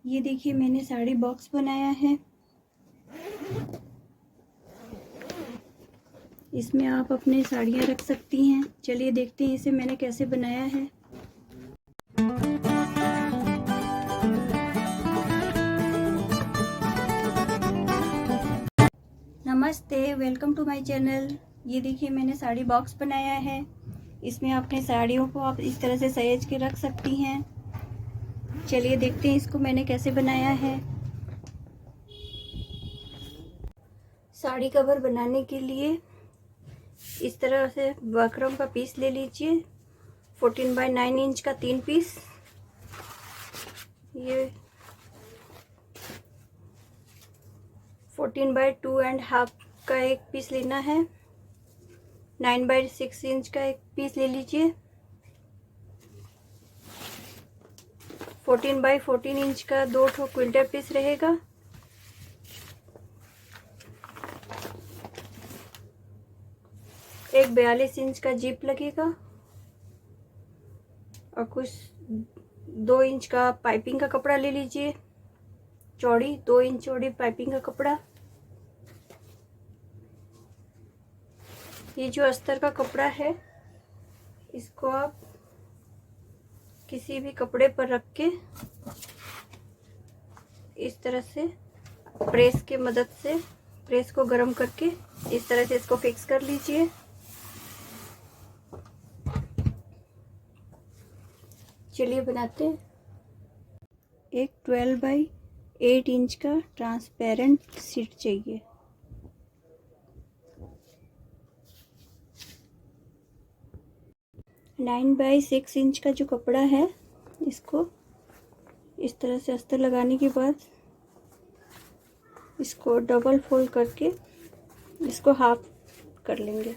ये देखिए मैंने साड़ी बॉक्स बनाया है। इसमें आप अपनी साड़ियाँ रख सकती हैं। चलिए देखते हैं इसे मैंने कैसे बनाया है। नमस्ते, वेलकम टू माय चैनल। ये देखिए मैंने साड़ी बॉक्स बनाया है। इसमें अपने साड़ियों को आप इस तरह से सहेज के रख सकती हैं। चलिए देखते हैं इसको मैंने कैसे बनाया है। साड़ी कवर बनाने के लिए इस तरह से बकरम का पीस ले लीजिए। 14x9 इंच का 3 पीस। ये 14x2.5 का एक पीस लेना है। 9x6 इंच का एक पीस ले लीजिए। 14x14 इंच का 2 क्विल्टर पीस रहेगा। एक 42 इंच का जिप लगेगा और कुछ 2 इंच का पाइपिंग का कपड़ा ले लीजिए। चौड़ी 2 इंच चौड़ी पाइपिंग का कपड़ा। ये जो अस्तर का कपड़ा है इसको आप किसी भी कपड़े पर रख के इस तरह से प्रेस के मदद से प्रेस को गर्म करके इस तरह से इसको फिक्स कर लीजिए। चलिए बनाते हैं। एक 12x8 इंच का ट्रांसपेरेंट शीट चाहिए। नाइन बाई 6 इंच का जो कपड़ा है इसको इस तरह से अस्तर लगाने के बाद इसको डबल फोल्ड करके इसको हाफ कर लेंगे।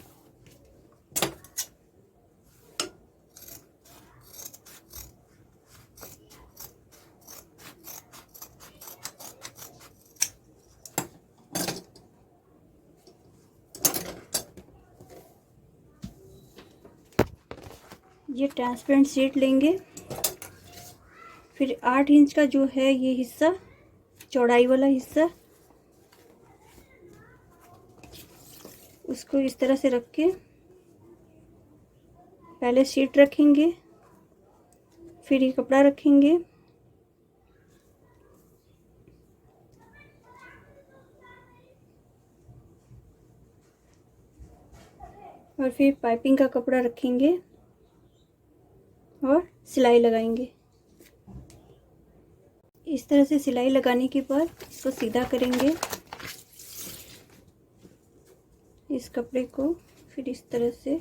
ये ट्रांसपेरेंट शीट लेंगे। फिर 8 इंच का जो है ये हिस्सा, चौड़ाई वाला हिस्सा, उसको इस तरह से रख के पहले शीट रखेंगे, फिर ये कपड़ा रखेंगे और फिर पाइपिंग का कपड़ा रखेंगे और सिलाई लगाएंगे। इस तरह से सिलाई लगाने के बाद इसको सीधा करेंगे। इस कपड़े को फिर इस तरह से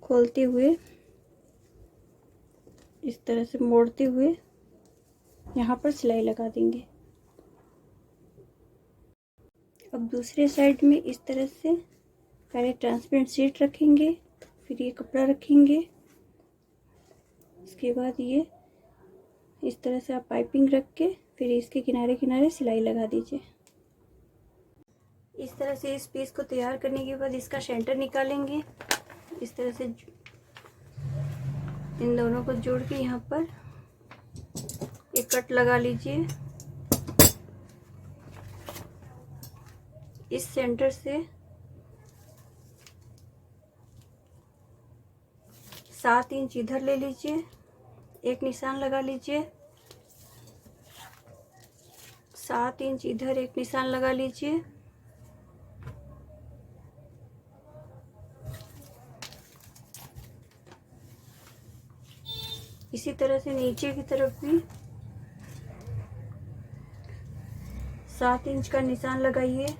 खोलते हुए इस तरह से मोड़ते हुए यहाँ पर सिलाई लगा देंगे। अब दूसरे साइड में इस तरह से पहले ट्रांसपेरेंट शीट रखेंगे, फिर ये कपड़ा रखेंगे। इसके बाद ये इस तरह से आप पाइपिंग रख के फिर इसके किनारे किनारे सिलाई लगा दीजिए। इस तरह से इस पीस को तैयार करने के बाद इसका सेंटर निकालेंगे। इस तरह से इन दोनों को जोड़ के यहाँ पर एक कट लगा लीजिए। इस सेंटर से 7 इंच इधर ले लीजिए, एक निशान लगा लीजिए। 7 इंच इधर एक निशान लगा लीजिए। इसी तरह से नीचे की तरफ भी 7 इंच का निशान लगाइए।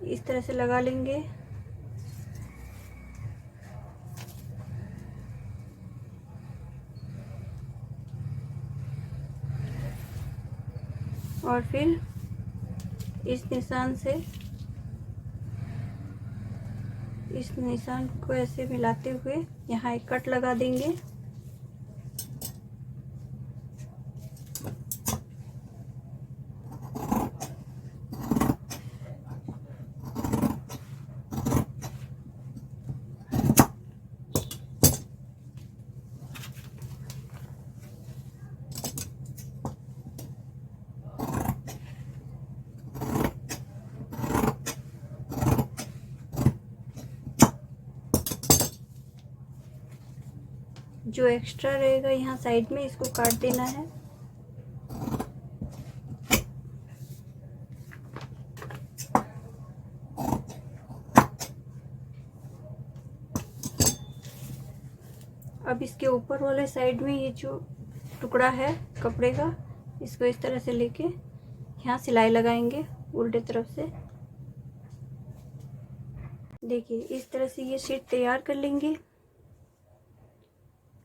इस तरह से लगा लेंगे। और फिर इस निशान से इस निशान को ऐसे मिलाते हुए यहाँ एक कट लगा देंगे। जो एक्स्ट्रा रहेगा यहाँ साइड में इसको काट देना है। अब इसके ऊपर वाले साइड में ये जो टुकड़ा है कपड़े का, इसको इस तरह से लेके यहाँ सिलाई लगाएंगे उल्टे तरफ से। देखिए इस तरह से ये शीट तैयार कर लेंगे।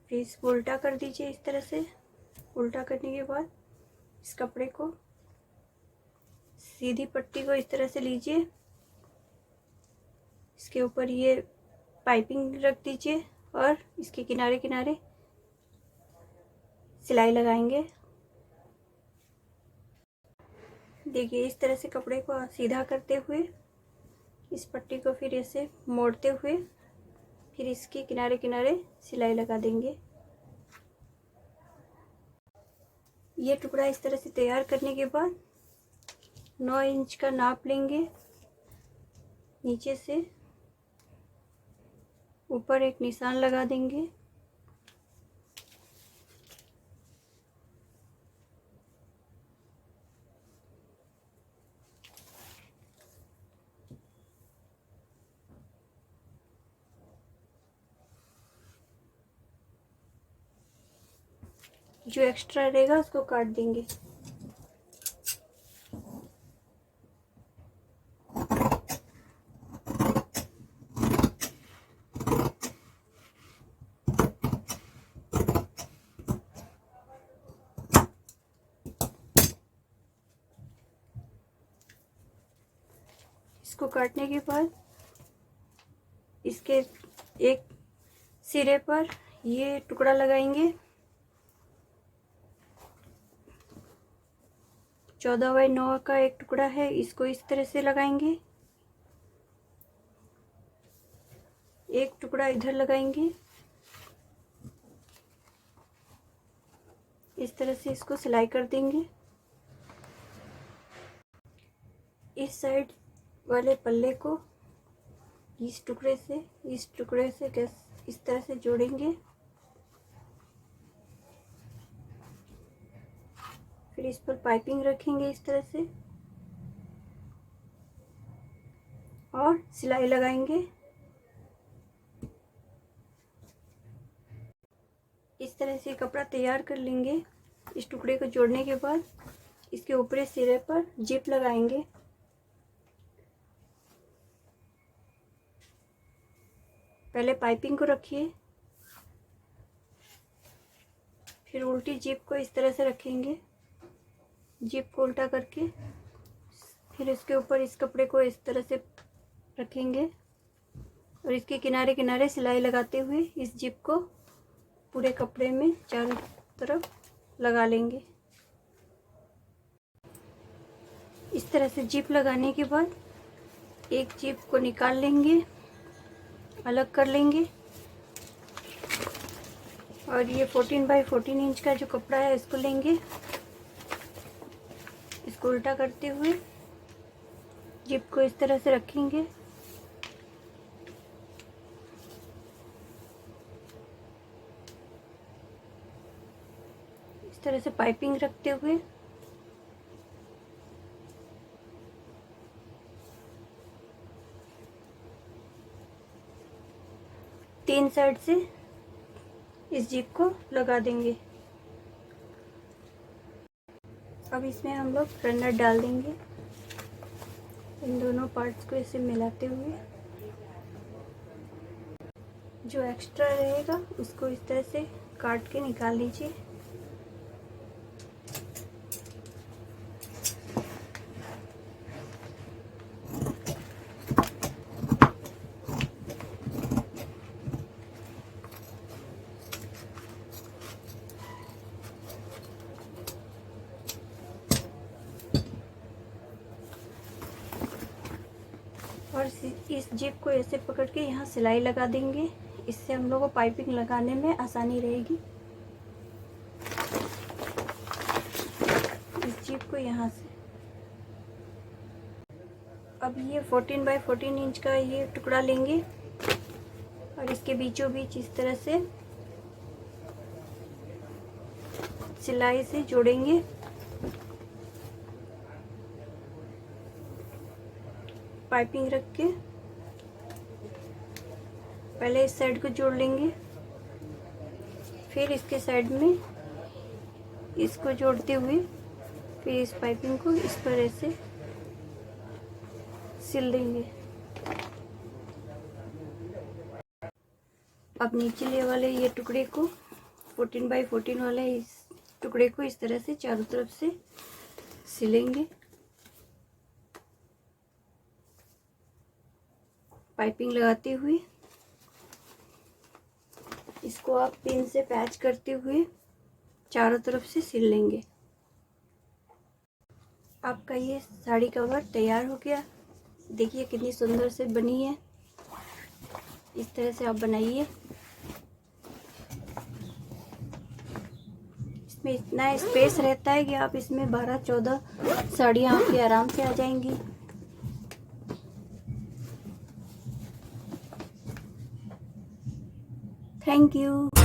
फिर इसको उल्टा कर दीजिए इस तरह से। उल्टा करने के बाद इस कपड़े को सीधी पट्टी को इस तरह से लीजिए। इसके ऊपर ये पाइपिंग रख दीजिए और इसके किनारे किनारे सिलाई लगाएंगे। देखिए इस तरह से कपड़े को सीधा करते हुए इस पट्टी को फिर ऐसे मोड़ते हुए फिर इसके किनारे किनारे सिलाई लगा देंगे। ये टुकड़ा इस तरह से तैयार करने के बाद 9 इंच का नाप लेंगे। नीचे से ऊपर एक निशान लगा देंगे। जो एक्स्ट्रा रहेगा उसको काट देंगे। इसको काटने के बाद इसके एक सिरे पर ये टुकड़ा लगाएंगे। 14x9 का एक टुकड़ा है, इसको इस तरह से लगाएंगे। एक टुकड़ा इधर लगाएंगे। इस तरह से इसको सिलाई कर देंगे। इस साइड वाले पल्ले को इस टुकड़े से इस तरह से जोड़ेंगे। फिर इस पर पाइपिंग रखेंगे इस तरह से और सिलाई लगाएंगे। इस तरह से कपड़ा तैयार कर लेंगे। इस टुकड़े को जोड़ने के बाद इसके ऊपरी सिरे पर जिप लगाएंगे। पहले पाइपिंग को रखिए, फिर उल्टी जिप को इस तरह से रखेंगे। जिप को उल्टा करके फिर इसके ऊपर इस कपड़े को इस तरह से रखेंगे और इसके किनारे किनारे सिलाई लगाते हुए इस जिप को पूरे कपड़े में चारों तरफ लगा लेंगे। इस तरह से जिप लगाने के बाद एक जिप को निकाल लेंगे, अलग कर लेंगे और ये 14x14 इंच का जो कपड़ा है इसको लेंगे। इसको उल्टा करते हुए जिप को इस तरह से रखेंगे। इस तरह से पाइपिंग रखते हुए तीन साइड से इस जिप को लगा देंगे। अब इसमें हम लोग रनर डाल देंगे, इन दोनों पार्ट्स को ऐसे मिलाते हुए। जो एक्स्ट्रा रहेगा उसको इस तरह से काट के निकाल लीजिए। और इस जिप को ऐसे पकड़ के यहाँ सिलाई लगा देंगे। इससे हम लोगों को पाइपिंग लगाने में आसानी रहेगी। इस जिप को यहाँ से अब ये 14x14 इंच का ये टुकड़ा लेंगे और इसके बीचों बीच इस तरह से सिलाई से जोड़ेंगे। पाइपिंग रख के पहले इस साइड को जोड़ लेंगे, फिर इसके साइड में इसको जोड़ते हुए फिर इस पाइपिंग को इस पर ऐसे सिल देंगे। अब नीचे वाले ये टुकड़े को 14 बाई 14 वाले इस टुकड़े को इस तरह से चारों तरफ से सिलेंगे। पाइपिंग लगाते हुए इसको आप पिन से पैच करते हुए चारों तरफ से सिल लेंगे। आपका ये साड़ी कवर तैयार हो गया। देखिए कितनी सुंदर से बनी है। इस तरह से आप बनाइए। इसमें इतना स्पेस रहता है कि आप इसमें 12-14 साड़ियाँ आपकी आराम से आ जाएंगी। Thank you.